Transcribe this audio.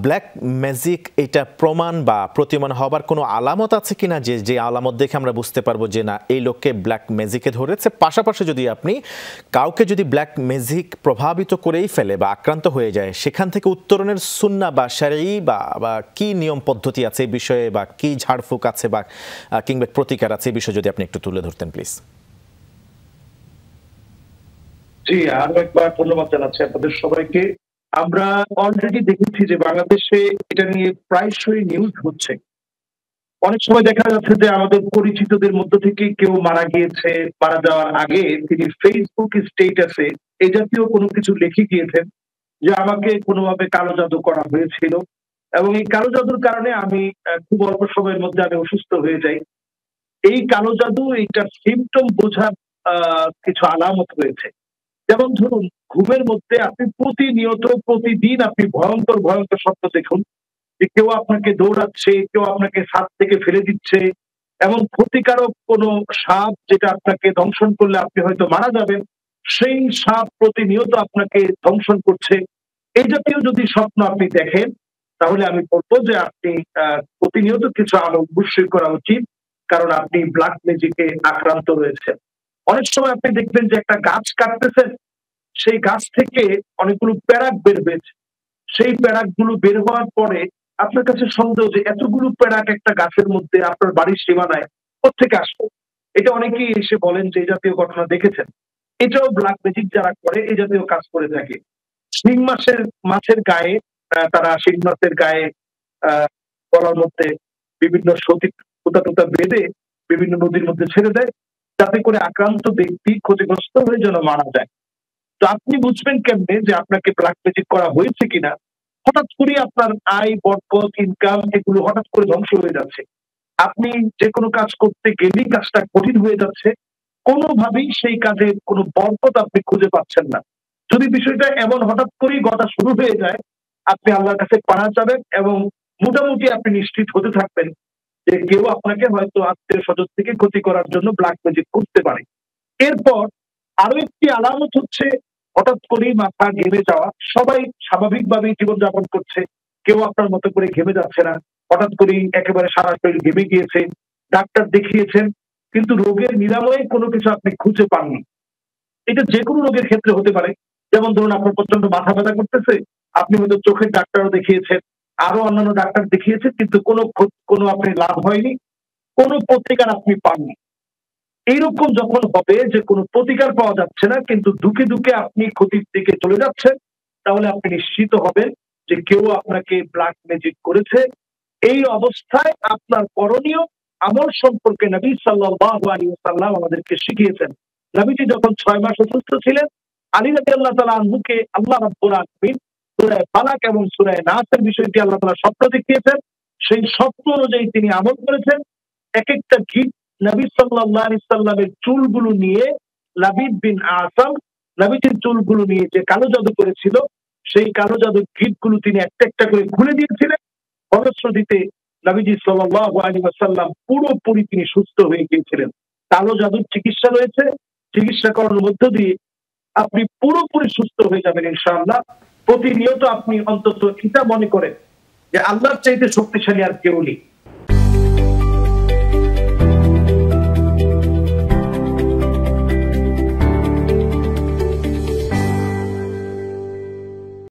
Black magic এটা প্রমাণ বা প্রতিমান হবার কোনো আলামত আছে কিনা, যে আলামত দেখে আমরা বুঝতে পারবো যে না এই লোককে ব্ল্যাক ম্যাজিকে ধরেছে? পাশাপাশি যদি আপনি কাউকে যদি ব্ল্যাক ম্যাজিক প্রভাবিত করেই ফেলে বা আক্রান্ত হয়ে যায়, সেখান থেকে উত্তরণের সুন্নাহ বা শরঈ বা কি নিয়ম পদ্ধতি আছে এই বিষয়ে, বা কি ঝাড়ফুঁক আছে বা কিংবা প্রতিকার আছে, এই বিষয়ে যদি আপনি একটু তুলে ধরতেন প্লিজ। জি, আরো একবার ধন্যবাদ জানাচ্ছি আপনাদের সবাইকে। আমরা অলরেডি দেখেছি যে বাংলাদেশে এটা নিয়ে প্রায়শই নিউজ হচ্ছে। অনেক সময় দেখা যাচ্ছে যে আমাদের পরিচিতদের মধ্য থেকে কেউ মারা গিয়েছে, মারা যাওয়ার আগে তিনি ফেসবুক স্ট্যাটাসে এই জাতীয় কোনো কিছু লিখে গিয়েছেন যে আমাকে কোনোভাবে কালো জাদু করা হয়েছিল এবং এই কালো জাদুর কারণে আমি খুব অল্প সময়ের মধ্যে আমি অসুস্থ হয়ে যাই। এই কালো জাদু এইটার সিমটম বোঝার কিছু আলামত রয়েছে। যেমন ধরুন, ঘুমের মধ্যে আপনি প্রতিনিয়ত প্রতিদিন আপনি ভয়ঙ্কর ভয়ঙ্কর স্বপ্ন দেখুন যে কেউ আপনাকে দৌড়াচ্ছে, কেউ আপনাকে ছাদ থেকে ফেলে দিচ্ছে, এমন ক্ষতিকারক কোনো সাপ যেটা আপনাকে দংশন করলে আপনি হয়তো মারা যাবেন, সেই সাপ প্রতিনিয়ত আপনাকে দংশন করছে। এই জাতীয় যদি স্বপ্ন আপনি দেখেন, তাহলে আমি বলবো যে আপনি প্রতিনিয়ত কিছু আলো অবশ্যই করা উচিত, কারণ আপনি ব্ল্যাক ম্যাজিকে আক্রান্ত রয়েছেন। অনেক সময় আপনি দেখবেন যে একটা গাছ কাটতেছেন, সেই গাছ থেকে অনেকগুলো প্যারাক বের হয়েছে। সেই প্যারাক গুলো বের হওয়ার পরে আপনার কাছে সন্দেহ যে এতগুলো প্যারাক একটা গাছের মধ্যে আপনার বাড়ির সীমানায় কোত্থেকে আসলো। এটা অনেকেই এসে বলেন যে এই জাতীয় ঘটনা দেখেছেন। এটাও ব্ল্যাক ম্যাজিক যারা করে এই জাতীয় কাজ করে থাকে। শিং মাছের গায়ে তারা শিং মাছের গায়ে গলার মধ্যে বিভিন্ন সতী সুতা টুতা বেঁধে বিভিন্ন নদীর মধ্যে ছেড়ে দেয়, যাতে করে আক্রান্ত ব্যক্তি ক্ষতিগ্রস্ত হয়ে যেন মারা যায়। তো আপনি বুঝবেন কেমনে যে আপনাকে ব্ল্যাক ম্যাজিক করা হয়েছে কিনা? হঠাৎ করে আপনার আয়, বরকত, ইনকাম এগুলো হঠাৎ করে ধ্বংস হয়ে যাচ্ছে। আপনি যে কোনো কাজ করতে গেলেই কাজটা কঠিন হয়ে যাচ্ছে। কোনোভাবেই সেই কাজের কোনো বরকত আপনি খুঁজে পাচ্ছেন না। যদি বিষয়টা এমন হঠাৎ করেই ঘটা শুরু হয়ে যায়, আপনি আল্লাহর কাছে পানা চাবেন এবং মোটামুটি আপনি নিশ্চিত হতে থাকবেন যে কেউ আপনাকে হয়তো আত্মীয় স্বজন থেকে ক্ষতি করার জন্য ব্ল্যাক ম্যাজিক করতে পারে। এরপর আরো একটি আলামত হচ্ছে হঠাৎ করেই মাথা ঘেমে যাওয়া। সবাই স্বাভাবিকভাবেই জীবনযাপন করছে, কেউ আপনার মতো করে ঘেমে যাচ্ছে না। হঠাৎ করেই একেবারে সারা শরীর ঘেমে গিয়েছে, ডাক্তার দেখিয়েছেন, কিন্তু রোগের নিরাময়ে কোনো কিছু আপনি খুঁজে পাননি। এটা যে কোনো রোগের ক্ষেত্রে হতে পারে। যেমন ধরুন, আপনার প্রচন্ড মাথা ব্যথা করতেছে, আপনি হয়তো চোখের ডাক্তারও দেখিয়েছেন, আরো অন্যান্য ডাক্তার দেখিয়েছেন, কিন্তু কোনো আপনি লাভ হয়নি, কোনো প্রতিকার আপনি পাননি। এইরকম যখন হবে যে কোনো প্রতিকার পাওয়া যাচ্ছে না, কিন্তু দুঃখে দুঃখে আপনি ক্ষতির দিকে চলে যাচ্ছেন, তাহলে আপনি নিশ্চিত হবেন যে কেউ আপনাকে ব্ল্যাক ম্যাজিক করেছে। এই অবস্থায় আপনার করণীয় আমল সম্পর্কে নবী সাল্লাল্লাহু আলাইহি ওয়াসাল্লাম আমাদেরকে শিখিয়েছেন। নবীজি যখন 6 মাস অসুস্থ ছিলেন, আলী রাদিয়াল্লাহু তাআলা আনহুকে আল্লাহ রাব্বুল আলামিন সূরা ফালাক এবং সূরা নাসের বিষয়টি আল্লাহ তাআলা স্বপ্ন দেখিয়েছেন। সেই স্বপ্ন অনুযায়ী তিনি আমল করেছেন। এক একটা গিট নবী সাল্লাল্লাহু আলাইহি সাল্লামের চুলগুলো নিয়ে লাবিদ বিন আসাম নবীজির চুলগুলো নিয়ে যে কালো জাদু করেছিল, সেই কালো জাদুর গিটগুলো তিনি একটা একটা করে খুলে দিয়েছিলেন। ফলশ্রুতিতে নবীজি সাল্লাল্লাহু আলাইহি ওয়াসাল্লাম পুরোপুরি তিনি সুস্থ হয়ে গিয়েছিলেন। কালো জাদুর চিকিৎসা রয়েছে, চিকিৎসা করার মধ্য দিয়ে আপনি পুরোপুরি সুস্থ হয়ে যাবেন ইনশাআল্লাহ। প্রতিনিয়ত আপনি অন্তত এটা মনে করেন যে আল্লাহর চাইতে শক্তিশালী আর কেউ নেই।